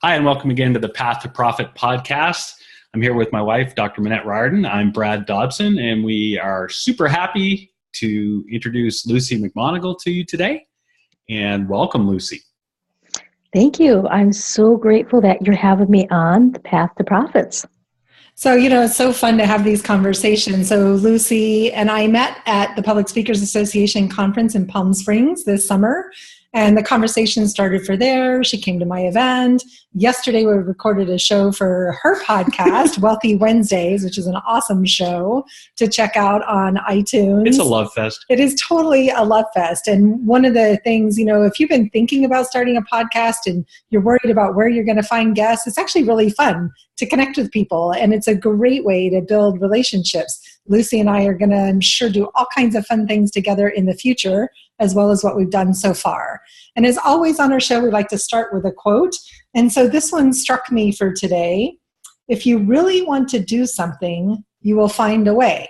Hi, and welcome again to the Path to Profit podcast. I'm here with my wife, Dr. Minette Rardon. I'm Brad Dodson, and we are super happy to introduce Luci McMonagle to you today. And welcome, Luci. Thank you. I'm so grateful that you're having me on the Path to Profits. So, it's so fun to have these conversations. So Luci and I met at the Public Speakers Association conference in Palm Springs this summer, and the conversation started for there. She came to my event. Yesterday, we recorded a show for her podcast, Wealthy Wednesdays, which is an awesome show to check out on iTunes. It's a love fest. It is totally a love fest. And one of the things, if you've been thinking about starting a podcast and you're worried about where you're going to find guests, it's actually really fun to connect with people. And it's a great way to build relationships. Luci and I are going to, I'm sure, do all kinds of fun things together in the future, as well as what we've done so far. And as always on our show, we like to start with a quote. And so this one struck me for today. If you really want to do something, you will find a way.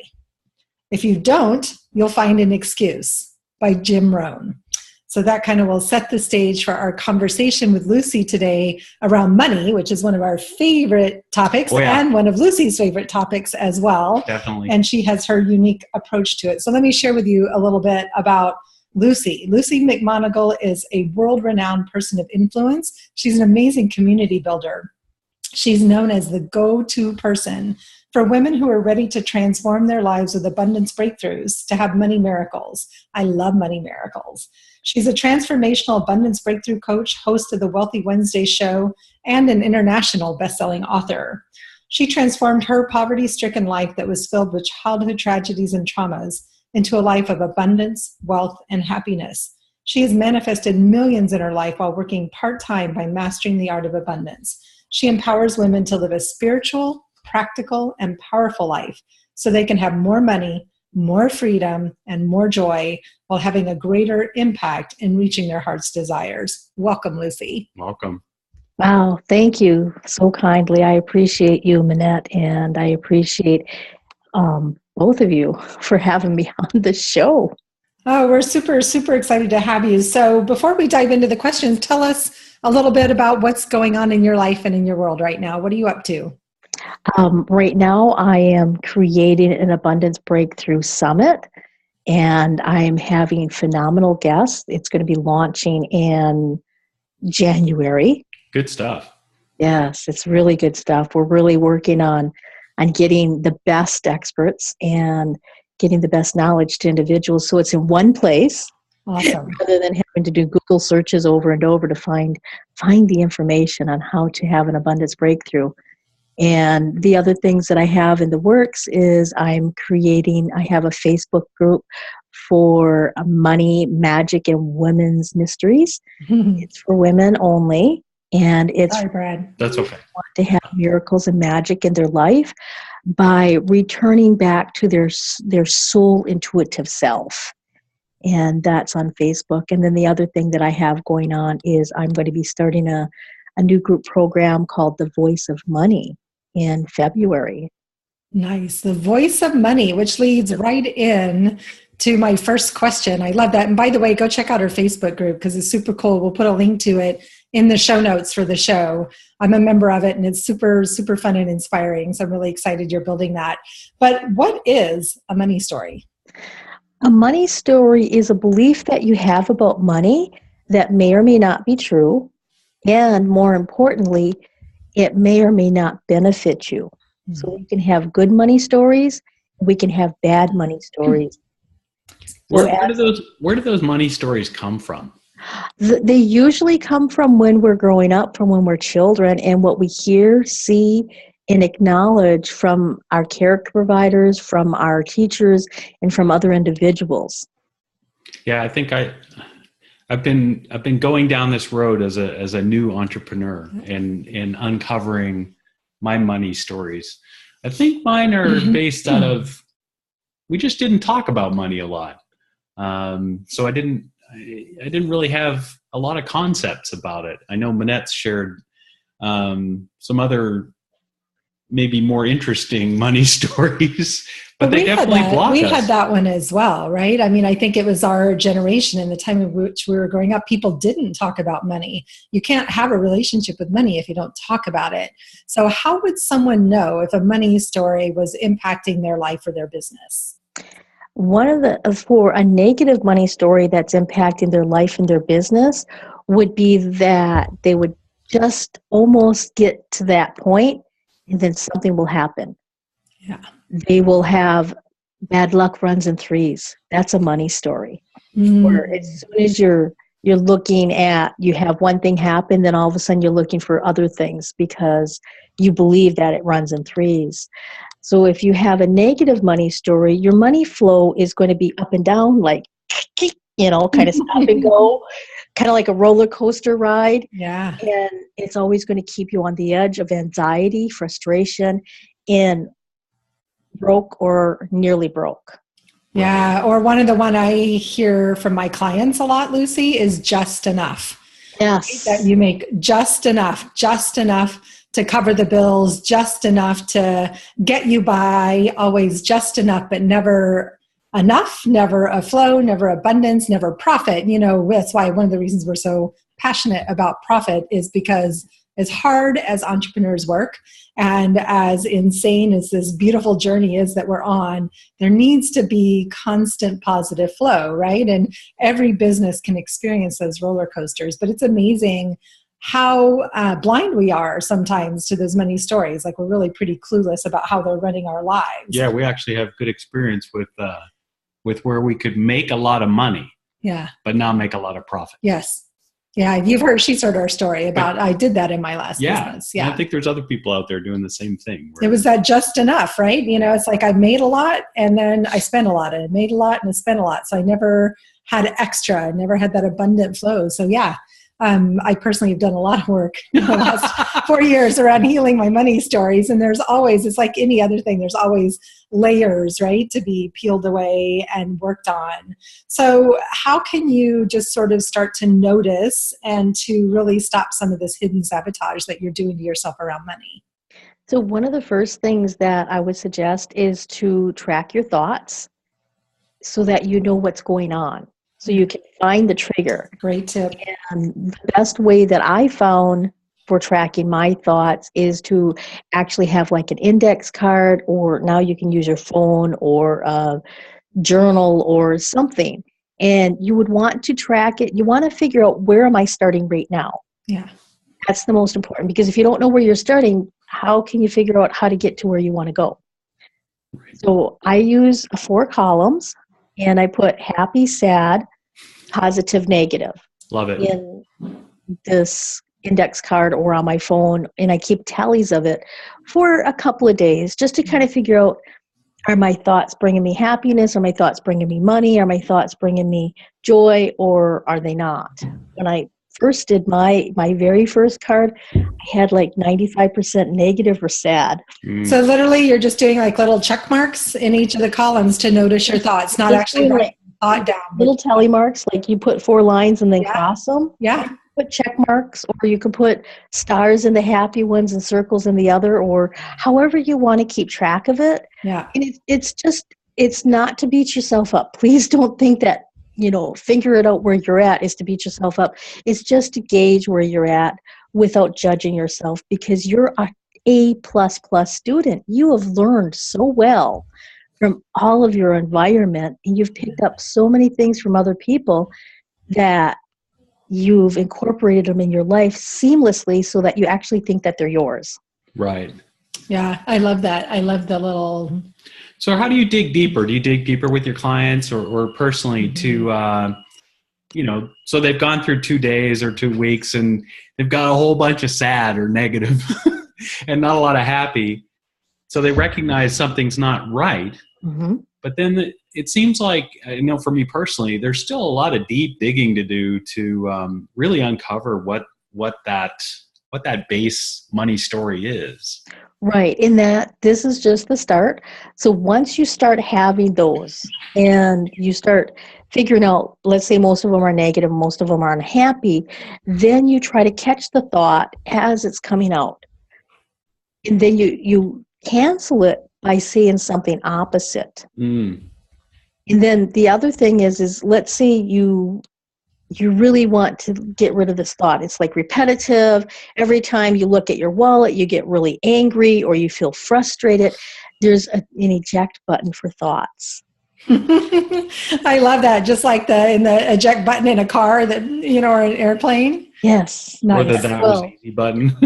If you don't, you'll find an excuse, by Jim Rohn. So that kind of will set the stage for our conversation with Luci today around money, which is one of our favorite topics and one of Luci's favorite topics as well. Definitely. And she has her unique approach to it. So let me share with you a little bit about Luci. Luci McMonagle is a world-renowned person of influence. She's an amazing community builder. She's known as the go-to person for women who are ready to transform their lives with abundance breakthroughs, to have money miracles. I love money miracles. She's a transformational abundance breakthrough coach, host of the Wealthy Wednesday show, and an international best-selling author. She transformed her poverty-stricken life that was filled with childhood tragedies and traumas into a life of abundance, wealth, and happiness. She has manifested millions in her life while working part-time by mastering the art of abundance. She empowers women to live a spiritual, practical, and powerful life so they can have more money, more freedom, and more joy while having a greater impact in reaching their heart's desires. Welcome, Luci. Welcome. Wow, thank you so kindly. I appreciate you, Minette, and I appreciate both of you for having me on the show. Oh, we're super, super excited to have you. So before we dive into the questions, tell us a little bit about what's going on in your life and in your world right now. What are you up to? Right now, I am creating an Abundance Breakthrough Summit, and I'm having phenomenal guests. It's going to be launching in January. Good stuff. Yes, it's really good stuff. We're really working on getting the best experts and getting the best knowledge to individuals. So it's in one place. Awesome. Rather than having to do Google searches over and over to find the information on how to have an abundance breakthrough. And the other things that I have in the works is I have a Facebook group for money, magic, and women's mysteries. It's for women only. And it's Sorry, Brad. That's okay. Want to have miracles and magic in their life by returning back to their soul intuitive self. And that's on Facebook. And then the other thing that I have going on is I'm going to be starting a new group program called The Voice of Money in February. Nice. The Voice of Money, which leads right in to my first question. I love that. And by the way, go check out our Facebook group because it's super cool. We'll put a link to it in the show notes for the show. I'm a member of it and it's super, super fun and inspiring. So I'm really excited you're building that. But what is a money story? A money story is a belief that you have about money that may or may not be true. And more importantly, it may or may not benefit you. So we can have good money stories. We can have bad money stories. Where do those money stories come from? They usually come from when we're growing up, from when we're children, and what we hear, see, and acknowledge from our character providers, from our teachers, and from other individuals. Yeah, I think I've been going down this road as a new entrepreneur and uncovering my money stories. I think mine are based out of, we just didn't talk about money a lot. So I didn't really have a lot of concepts about it. I know Minette's shared some other maybe more interesting money stories, but Well, they definitely block us. We had that one as well, right? I mean, I think it was our generation and the time in which we were growing up, people didn't talk about money. You can't have a relationship with money if you don't talk about it. So how would someone know if a money story was impacting their life or their business? For a negative money story that's impacting their life and their business would be that they would just almost get to that point and then something will happen. Yeah. They will have bad luck runs in threes. That's a money story. Where as soon as you're looking at, you have one thing happen, then all of a sudden you're looking for other things because you believe that it runs in threes. So if you have a negative money story, your money flow is going to be up and down, like, kind of stop and go, kind of like a roller coaster ride. Yeah. And it's always going to keep you on the edge of anxiety, frustration, and broke or nearly broke. Yeah. Or one I hear from my clients a lot, Luci, is just enough. Yes. That you make just enough to cover the bills, just enough to get you by, always just enough, but never enough, never a flow, never abundance, never profit. That's why one of the reasons we're so passionate about profit is because as hard as entrepreneurs work and as insane as this beautiful journey is that we're on, there needs to be constant positive flow, right? And every business can experience those roller coasters, but it's amazing how blind we are sometimes to those money stories. Like, we're really pretty clueless about how they're running our lives. Yeah, we actually have good experience with where we could make a lot of money, but not make a lot of profit. Yes. Yeah, she's heard our story about, I did that in my last business. Yeah. I think there's other people out there doing the same thing. It was that just enough, right? It's like I made a lot and then I spent a lot, and I made a lot and I spent a lot. So I never had extra. I never had that abundant flow. So yeah, I personally have done a lot of work in the last 4 years around healing my money stories. And there's always, it's like any other thing, there's always layers, right, to be peeled away and worked on. So how can you just sort of start to notice and to really stop some of this hidden sabotage that you're doing to yourself around money? So one of the first things that I would suggest is to track your thoughts so that you know what's going on. So you can find the trigger. Great tip. And the best way that I found for tracking my thoughts is to actually have like an index card, or now you can use your phone or a journal or something. And you would want to track it. You want to figure out, where am I starting right now? Yeah. That's the most important, because if you don't know where you're starting, how can you figure out how to get to where you want to go? So I use 4 columns, and I put happy, sad, positive, negative. Love it. In this index card or on my phone, and I keep tallies of it for a couple of days just to kind of figure out, are my thoughts bringing me happiness? Are my thoughts bringing me money? Are my thoughts bringing me joy, or are they not? When I first did my very first card, I had like 95% negative or sad. So literally you're just doing like little check marks in each of the columns to notice your thoughts, not actually writing thought down. Little tally marks, like you put 4 lines and then cross them. Yeah. Put check marks, or you can put stars in the happy ones and circles in the other, or however you want to keep track of it. Yeah. And it's not to beat yourself up. Please don't think that, figure it out where you're at is to beat yourself up. It's just to gauge where you're at without judging yourself, because you're a A++ student. You have learned so well from all of your environment, and you've picked up so many things from other people that you've incorporated them in your life seamlessly so that you actually think that they're yours. Right. Yeah, I love that. I love the little... So how do you dig deeper? Do you dig deeper with your clients or personally to, so they've gone through 2 days or 2 weeks and they've got a whole bunch of sad or negative and not a lot of happy. So they recognize something's not right. Mm-hmm. But then it seems like, for me personally, there's still a lot of deep digging to do to really uncover what that base money story is. Right. In that this is just the start. So once you start having those and you start figuring out, let's say most of them are negative, most of them are unhappy, then you try to catch the thought as it's coming out. And then you cancel it by saying something opposite. Mm. And then the other thing is let's say you really want to get rid of this thought. It's like repetitive. Every time you look at your wallet, you get really angry or you feel frustrated. There's an eject button for thoughts. I love that. Just like in the eject button in a car that, or an airplane. Yes. Or Nice. that was easy button.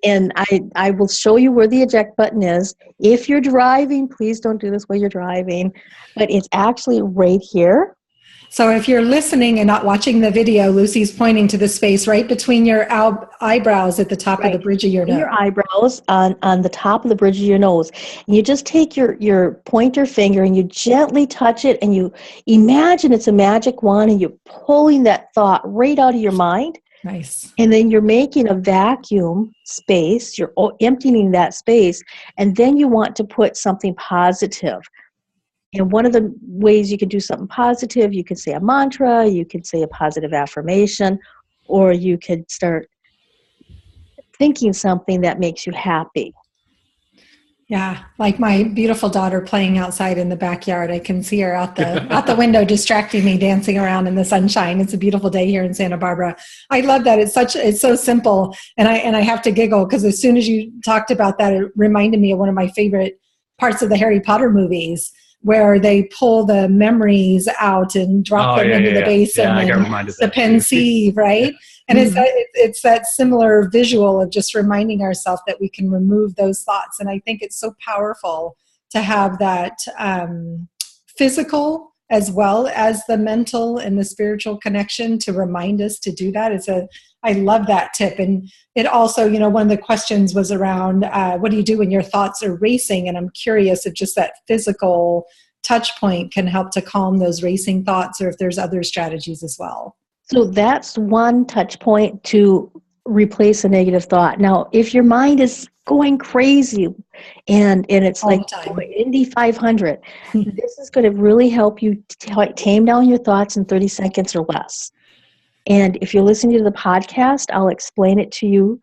And I will show you where the eject button is. If you're driving, please don't do this while you're driving, but it's actually right here. So if you're listening and not watching the video, Luci's pointing to the space right between your eyebrows at the top of the bridge of your nose. Your eyebrows on the top of the bridge of your nose. And you just take your pointer finger and you gently touch it and you imagine it's a magic wand and you're pulling that thought right out of your mind. Nice. And then you're making a vacuum space. You're emptying that space. And then you want to put something positive. And one of the ways you can do something positive, you could say a mantra, you could say a positive affirmation, or you could start thinking something that makes you happy. Yeah, like my beautiful daughter playing outside in the backyard. I can see her out the window distracting me, dancing around in the sunshine. It's a beautiful day here in Santa Barbara. I love that. It's so simple, and I have to giggle because as soon as you talked about that, it reminded me of one of my favorite parts of the Harry Potter movies, where they pull the memories out and drop them into the basin and the pensieve, right? And it's that similar visual of just reminding ourselves that we can remove those thoughts. And I think it's so powerful to have that physical as well as the mental and the spiritual connection to remind us to do that. I love that tip. And it also, one of the questions was around, what do you do when your thoughts are racing? And I'm curious if just that physical touch point can help to calm those racing thoughts, or if there's other strategies as well. So that's one touch point to replace a negative thought. Now, if your mind is going crazy and it's like Indy 500, this is going to really help you tame down your thoughts in 30 seconds or less. And if you're listening to the podcast, I'll explain it to you.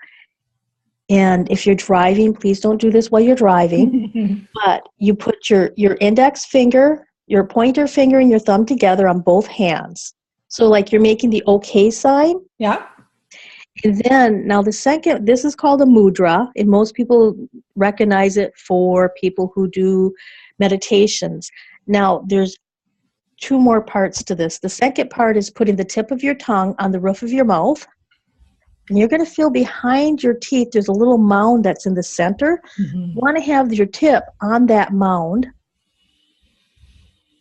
And if you're driving, please don't do this while you're driving. But you put your index finger, your pointer finger, and your thumb together on both hands. So like you're making the okay sign. Yeah. And then, now this is called a mudra, and most people recognize it for people who do meditations. Now, there's two more parts to this. The second part is putting the tip of your tongue on the roof of your mouth. And you're going to feel behind your teeth, there's a little mound that's in the center. You want to have your tip on that mound,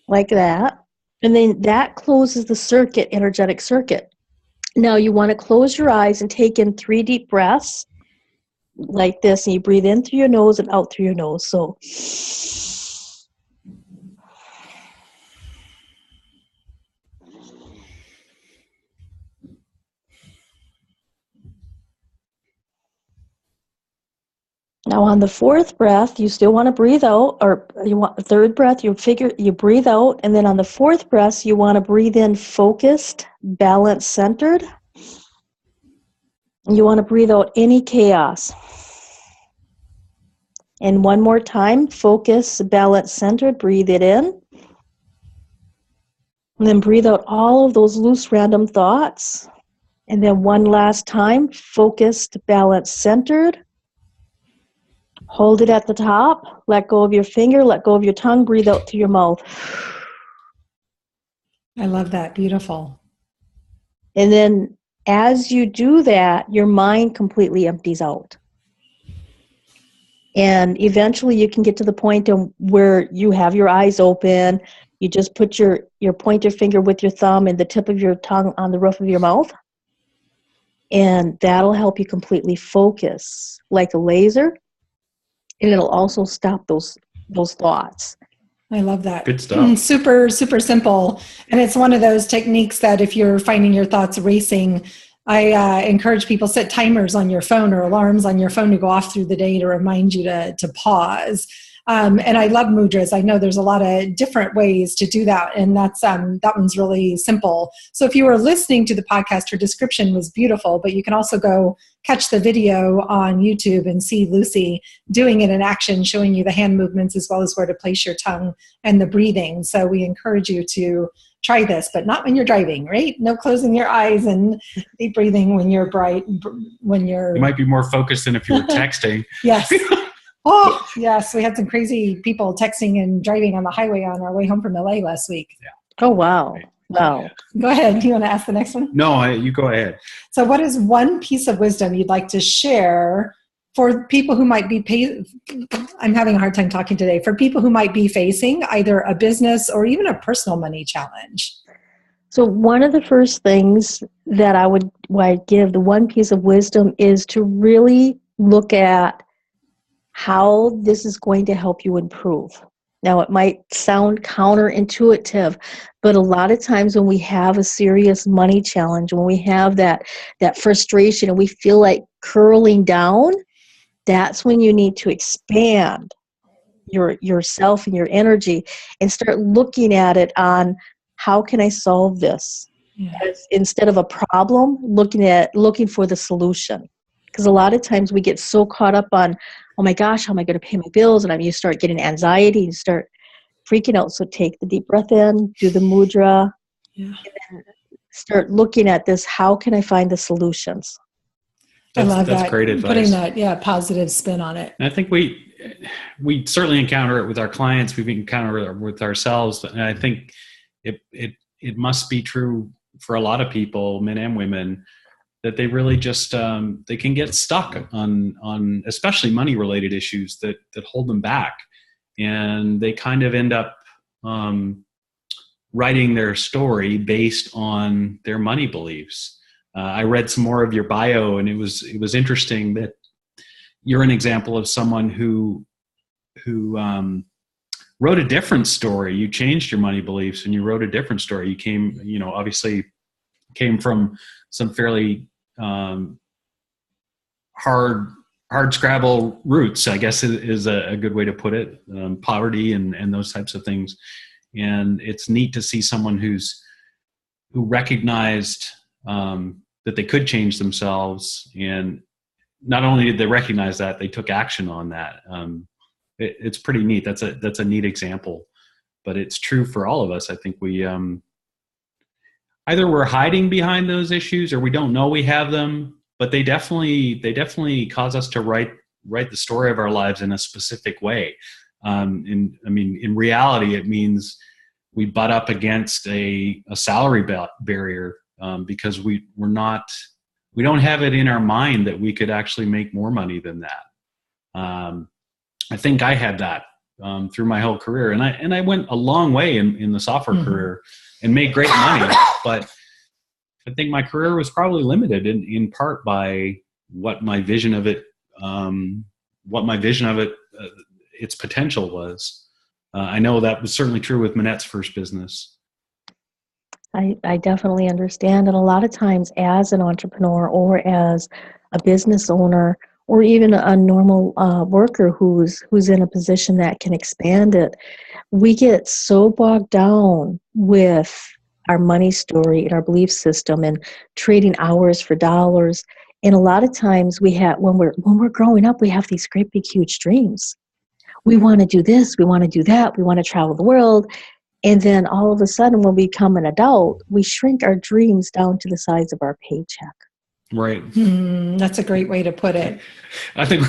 like that. And then that closes the energetic circuit. Now you want to close your eyes and take in 3 deep breaths like this. And you breathe in through your nose and out through your nose. So now on the 4th breath, you still want to breathe out, or you want the 3rd breath, you breathe out, and then on the 4th breath, you want to breathe in focused, balanced, centered. And you want to breathe out any chaos. And one more time, focus, balanced, centered, breathe it in. And then breathe out all of those loose, random thoughts. And then one last time, focused, balanced, centered. Hold it at the top, let go of your finger, let go of your tongue, breathe out through your mouth. I love that. Beautiful. And then as you do that, your mind completely empties out. And eventually you can get to the point where you have your eyes open, you just put your pointer finger with your thumb and the tip of your tongue on the roof of your mouth. And that'll help you completely focus like a laser. And it'll also stop those thoughts. I love that. Good stuff. Super, super simple. And it's one of those techniques that if you're finding your thoughts racing, I encourage people set timers on your phone or alarms on your phone to go off through the day to remind you to pause. And I love mudras. I know there's a lot of different ways to do that, and that one's really simple. So if you were listening to the podcast, her description was beautiful, but you can also go catch the video on YouTube and see Luci doing it in action, showing you the hand movements as well as where to place your tongue and the breathing. So we encourage you to try this, but not when you're driving, right? No closing your eyes and deep breathing when you're You might be more focused than if you were texting. Yes. Oh, yes. We had some crazy people texting and driving on the highway on our way home from LA last week. Yeah. Oh, wow. Wow. Go ahead. You want to ask the next one? No, you go ahead. So what is one piece of wisdom you'd like to share for people who might be I'm having a hard time talking today. For people who might be facing either a business or even a personal money challenge? So one of the first things that I would give, the one piece of wisdom, is to really look at how this is going to help you improve. Now, it might sound counterintuitive, but a lot of times when we have a serious money challenge, when we have that frustration and we feel like curling down, that's when you need to expand yourself and your energy and start looking at it on, how can I solve this? Yeah. Instead of a problem, looking for the solution. Because a lot of times we get so caught up on, oh my gosh, how am I going to pay my bills? And you start getting anxiety and start freaking out. So take the deep breath in, do the mudra, and then start looking at this. How can I find the solutions? I love that. That's great advice. Putting that positive spin on it. And I think we certainly encounter it with our clients. We've encountered it with ourselves, and I think it must be true for a lot of people, men and women, that they really just they can get stuck on especially money related issues that hold them back, and they kind of end up writing their story based on their money beliefs. I read some more of your bio, and it was interesting that you're an example of someone who wrote a different story. You changed your money beliefs and you wrote a different story. You obviously came from some fairly hard scrabble roots, I guess is a good way to put it. Poverty and those types of things. And it's neat to see someone who recognized that they could change themselves, and not only did they recognize that, they took action on that. It's pretty neat. That's a neat example, but it's true for all of us. I think we either we're hiding behind those issues or we don't know we have them, but they definitely cause us to write the story of our lives in a specific way. In reality, it means we butt up against a salary barrier because we don't have it in our mind that we could actually make more money than that. I think I had that through my whole career, and I went a long way in the software career and made great money, but I think my career was probably limited in part by what my vision of it, its potential was. I know that was certainly true with Manette's first business. I definitely understand. And a lot of times as an entrepreneur or as a business owner or even a normal worker who's in a position that can expand it, we get so bogged down with our money story and our belief system and trading hours for dollars. And a lot of times when we're growing up, we have these great big huge dreams. We want to do this, we want to do that, we want to travel the world. And then all of a sudden, when we become an adult, we shrink our dreams down to the size of our paycheck. Right. That's a great way to put it. I think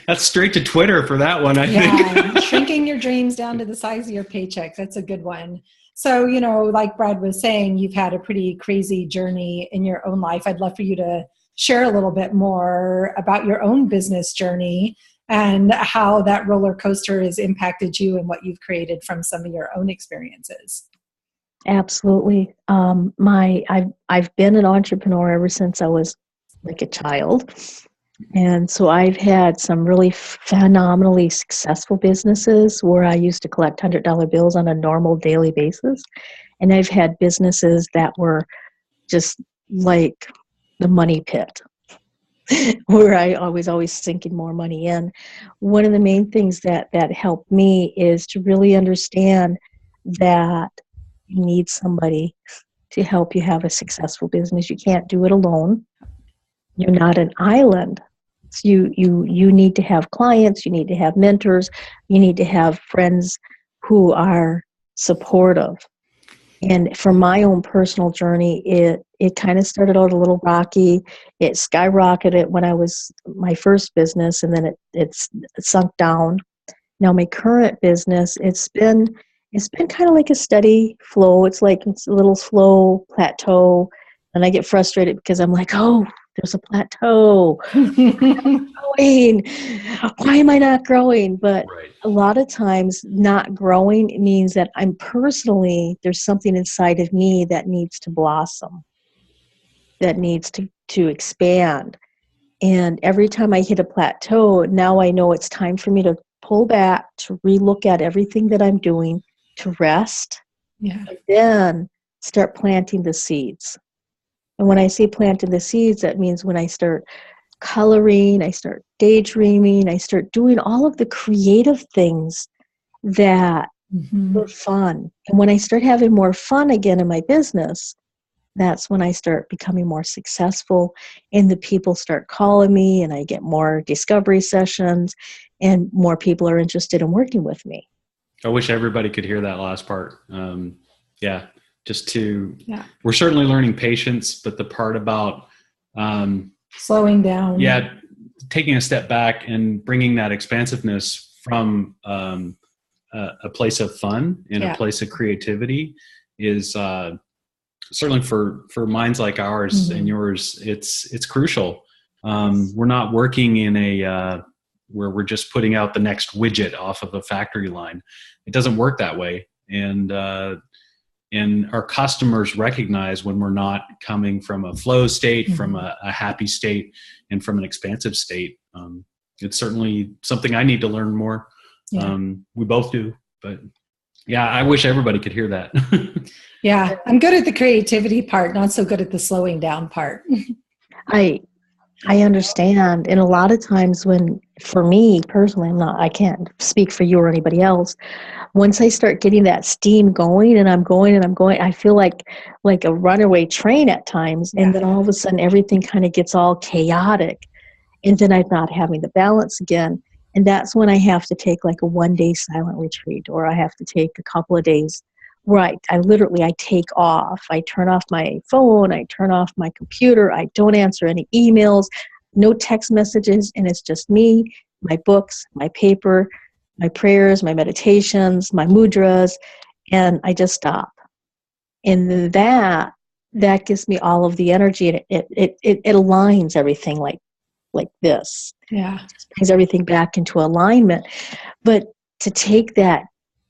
that's straight to Twitter for that one, I think. Shrinking your dreams down to the size of your paycheck. That's a good one. So, like Brad was saying, you've had a pretty crazy journey in your own life. I'd love for you to share a little bit more about your own business journey and how that roller coaster has impacted you and what you've created from some of your own experiences. Absolutely. I've been an entrepreneur ever since I was like a child. And so I've had some really phenomenally successful businesses where I used to collect $100 bills on a normal daily basis. And I've had businesses that were just like the money pit. where I was always sinking more money in. One of the main things that helped me is to really understand that you need somebody to help you have a successful business. You can't do it alone. You're not an island. So you need to have clients, you need to have mentors, you need to have friends who are supportive. And from my own personal journey, it kind of started out a little rocky. It skyrocketed when I was my first business, and then it's sunk down. Now my current business, it's been kind of like a steady flow. It's a little slow plateau, and I get frustrated because I'm like, oh, there's a plateau. Growing. Why am I not growing? But Right. a lot of times not growing means that there's something inside of me that needs to blossom, that needs to expand. And every time I hit a plateau, now I know it's time for me to pull back, to relook at everything that I'm doing, to rest, Yeah. and then start planting the seeds. And when I say planting the seeds, that means when I start coloring, I start daydreaming, I start doing all of the creative things that were fun. And when I start having more fun again in my business, that's when I start becoming more successful, and the people start calling me, and I get more discovery sessions, and more people are interested in working with me. I wish everybody could hear that last part. Yeah, we're certainly learning patience, but the part about slowing down. Yeah, taking a step back and bringing that expansiveness from a place of fun and a place of creativity is certainly for minds like ours and yours, it's crucial. We're not working in where we're just putting out the next widget off of a factory line. It doesn't work that way. And our customers recognize when we're not coming from a flow state, from a happy state, and from an expansive state. It's certainly something I need to learn more. Yeah. We both do, but yeah, I wish everybody could hear that. Yeah, I'm good at the creativity part, not so good at the slowing down part. I understand. And a lot of times for me personally, I can't speak for you or anybody else. Once I start getting that steam going and I'm going, I feel like a runaway train at times. And then all of a sudden everything kind of gets all chaotic. And then I'm not having the balance again. And that's when I have to take like a 1-day silent retreat, or I have to take a couple of days where I take off. I turn off my phone. I turn off my computer. I don't answer any emails, no text messages. And it's just me, my books, my paper, my prayers, my meditations, my mudras, and I just stop. And that gives me all of the energy, and it aligns everything like this. Yeah. It just brings everything back into alignment. But to take that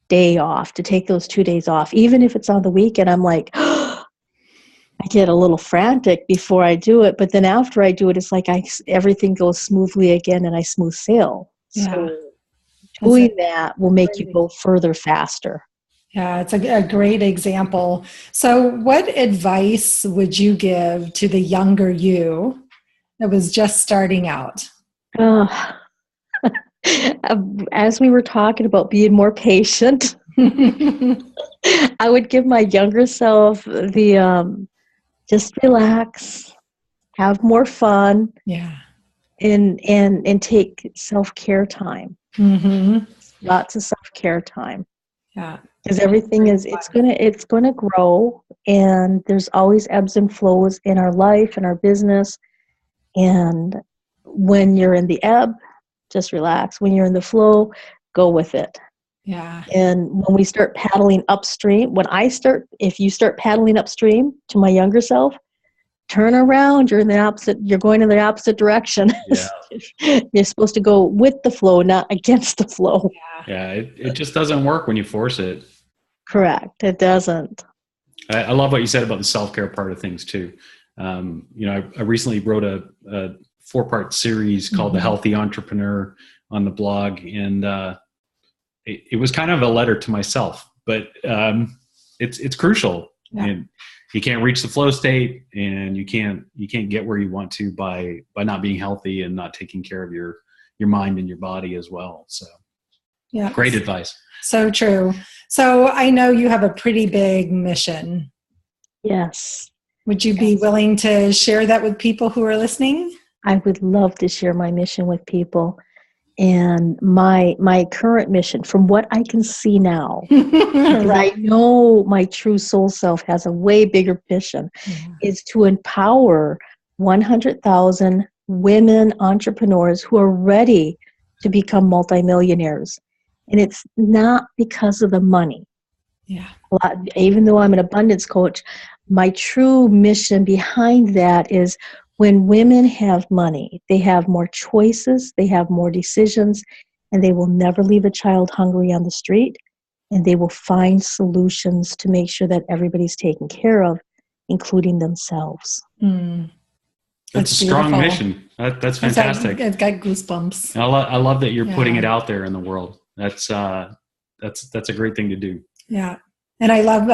day off, to take those 2 days off, even if it's on the weekend, I'm like, I get a little frantic before I do it. But then after I do it, it's like everything goes smoothly again, and I smooth sail. Yeah. So doing that will make you go further faster. Yeah, it's a great example. So what advice would you give to the younger you that was just starting out? As we were talking about being more patient, I would give my younger self the just relax, have more fun, and take self-care time. Lots of self-care time. Yeah, because everything it's gonna grow, and there's always ebbs and flows in our life and our business. And when you're in the ebb, just relax. When you're in the flow, go with it. Yeah. And when we start paddling upstream, if you start paddling upstream, to my younger self, turn around. You're going in the opposite direction. Yeah. You're supposed to go with the flow, not against the flow. Yeah, it just doesn't work when you force it. Correct. It doesn't. I love what you said about the self-care part of things too. I recently wrote a 4-part series called The Healthy Entrepreneur on the blog, and it was kind of a letter to myself, but it's crucial. Yeah. And you can't reach the flow state, and you can't get where you want to by not being healthy and not taking care of your mind and your body as well. So yeah, great advice. So true. So I know you have a pretty big mission. Yes. Would you be willing to share that with people who are listening? I would love to share my mission with people. And my current mission, from what I can see now, because I know my true soul self has a way bigger mission, is to empower 100,000 women entrepreneurs who are ready to become multimillionaires. And it's not because of the money. Yeah. Even though I'm an abundance coach, my true mission behind that is when women have money, they have more choices, they have more decisions, and they will never leave a child hungry on the street, and they will find solutions to make sure that everybody's taken care of, including themselves. That's a strong mission. That's fantastic. I've got goosebumps. I love that you're putting it out there in the world. That's a great thing to do. Yeah. And I love,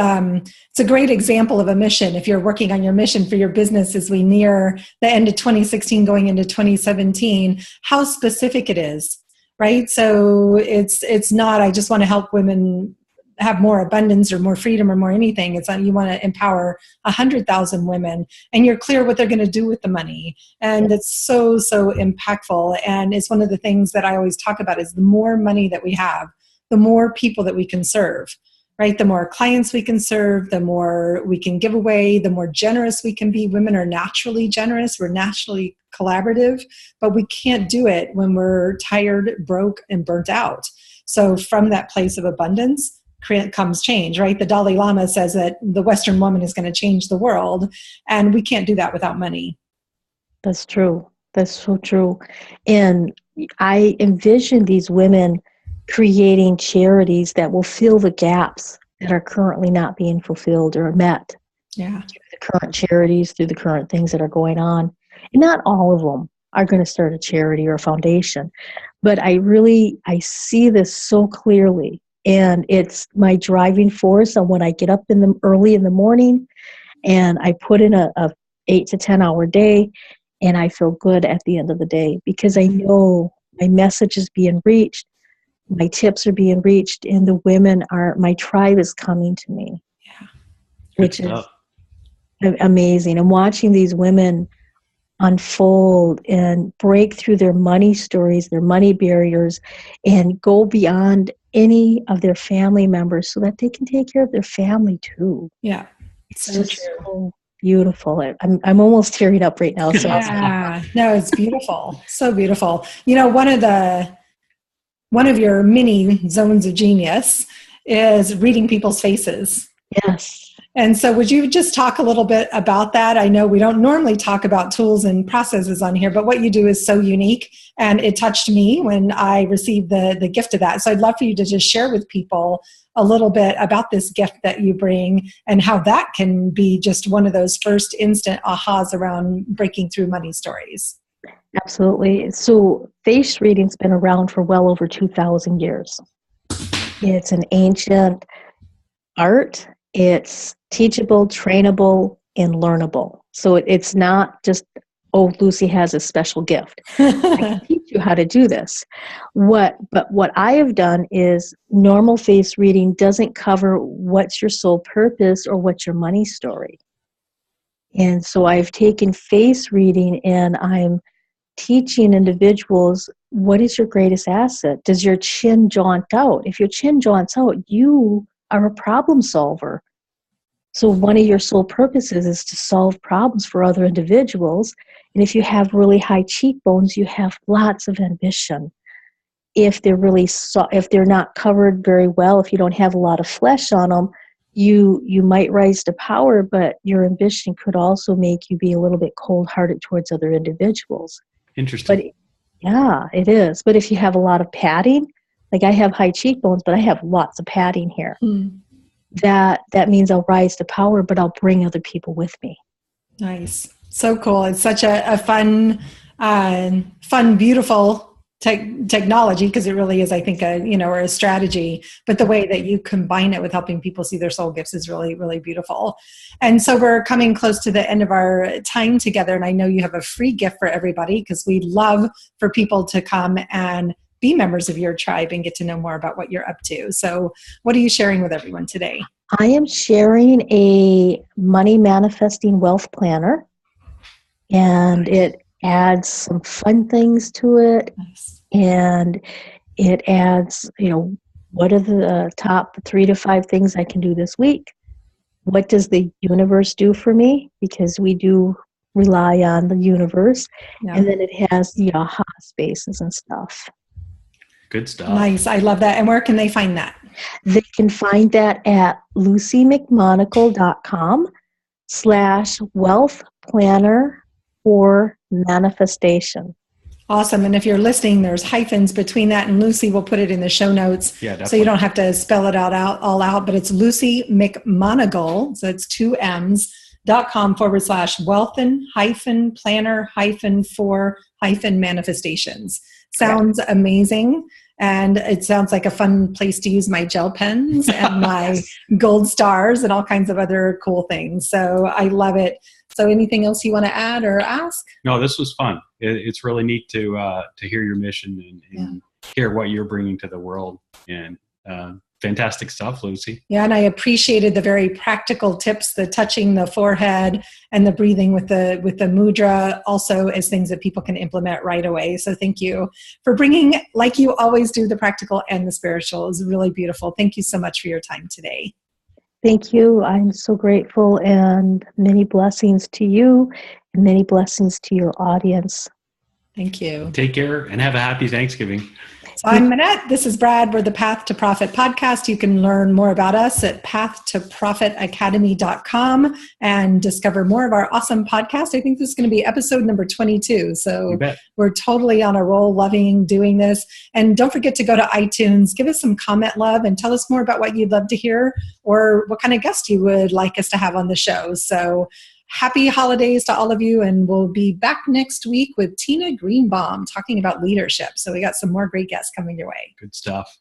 it's a great example of a mission. If you're working on your mission for your business as we near the end of 2016, going into 2017, how specific it is, right? So it's not, I just want to help women have more abundance or more freedom or more anything. It's you want to empower 100,000 women, and you're clear what they're going to do with the money. And it's so impactful. And it's one of the things that I always talk about is the more money that we have, the more people that we can serve. Right? The more clients we can serve, the more we can give away, the more generous we can be. Women are naturally generous. We're naturally collaborative, but we can't do it when we're tired, broke, and burnt out. So from that place of abundance comes change, right? The Dalai Lama says that the Western woman is going to change the world, and we can't do that without money. That's true. That's so true. And I envision these women creating charities that will fill the gaps that are currently not being fulfilled or met. Yeah. Through the current charities, through the current things that are going on. And not all of them are going to start a charity or a foundation. But I see this so clearly. And it's my driving force on when I get up early in the morning and I put in a 8 to 10 hour day, and I feel good at the end of the day because I know my message is being reached. My tips are being reached, and my tribe is coming to me. Yeah. Which is amazing. And watching these women unfold and break through their money stories, their money barriers, and go beyond any of their family members so that they can take care of their family too. Yeah. It's just so beautiful. I'm almost tearing up right now. So yeah. No, it's beautiful. So beautiful. You know, one of your mini zones of genius is reading people's faces. Yes. And so would you just talk a little bit about that? I know we don't normally talk about tools and processes on here, but what you do is so unique, and it touched me when I received the gift of that. So I'd love for you to just share with people a little bit about this gift that you bring and how that can be just one of those first instant ahas around breaking through money stories. Absolutely. So face reading's been around for well over 2,000 years. It's an ancient art. It's teachable, trainable, and learnable. So it's not just, oh, Luci has a special gift. I can teach you how to do this. But what I have done is normal face reading doesn't cover what's your soul purpose or what's your money story. And so I've taken face reading and I'm teaching individuals, what is your greatest asset? Does your chin jaunt out? If your chin jaunts out, you are a problem solver. So one of your soul purposes is to solve problems for other individuals. And if you have really high cheekbones, you have lots of ambition. If they're if they're not covered very well, if you don't have a lot of flesh on them, you might rise to power, but your ambition could also make you be a little bit cold-hearted towards other individuals. Interesting. But yeah, it is. But if you have a lot of padding, like I have high cheekbones, but I have lots of padding here. That means I'll rise to power, but I'll bring other people with me. Nice. So cool. It's such a fun, beautiful technology, because it really is, I think, or a strategy, but the way that you combine it with helping people see their soul gifts is really, really beautiful. And so we're coming close to the end of our time together, and I know you have a free gift for everybody, because we love for people to come and be members of your tribe and get to know more about what you're up to. So what are you sharing with everyone today? I am sharing a money manifesting wealth planner, and it adds some fun things to it. Nice. And it adds, what are the top 3 to 5 things I can do this week? What does the universe do for me? Because we do rely on the universe. Yeah. And then it has the aha spaces and stuff. Good stuff. Nice. I love that. And where can they find that? They can find that at lucimcmonagle.com/wealth planner for manifestation. Awesome. And if you're listening, there's hyphens between that and Luci. We'll put it in the show notes. Yeah, definitely. So you don't have to spell it all out, but it's Luci McMonagle. So it's 2 M's.com/wealth-planner-for-manifestations. Sounds amazing. And it sounds like a fun place to use my gel pens and my gold stars and all kinds of other cool things. So I love it. So anything else you want to add or ask? No, this was fun. It's really neat to hear your mission and hear what you're bringing to the world. And fantastic stuff, Luci. Yeah, and I appreciated the very practical tips, the touching the forehead and the breathing with the mudra, also as things that people can implement right away. So thank you for bringing, like you always do, the practical and the spiritual. It was really beautiful. Thank you so much for your time today. Thank you. I'm so grateful, and many blessings to you and many blessings to your audience. Thank you. Take care and have a happy Thanksgiving. So I'm Manette. This is Brad. We're the Path to Profit podcast. You can learn more about us at pathtoprofitacademy.com and discover more of our awesome podcast. I think this is going to be episode number 22. So we're totally on a roll, loving doing this. And don't forget to go to iTunes, give us some comment love, and tell us more about what you'd love to hear or what kind of guest you would like us to have on the show. So happy holidays to all of you, and we'll be back next week with Tina Greenbaum talking about leadership. So we got some more great guests coming your way. Good stuff.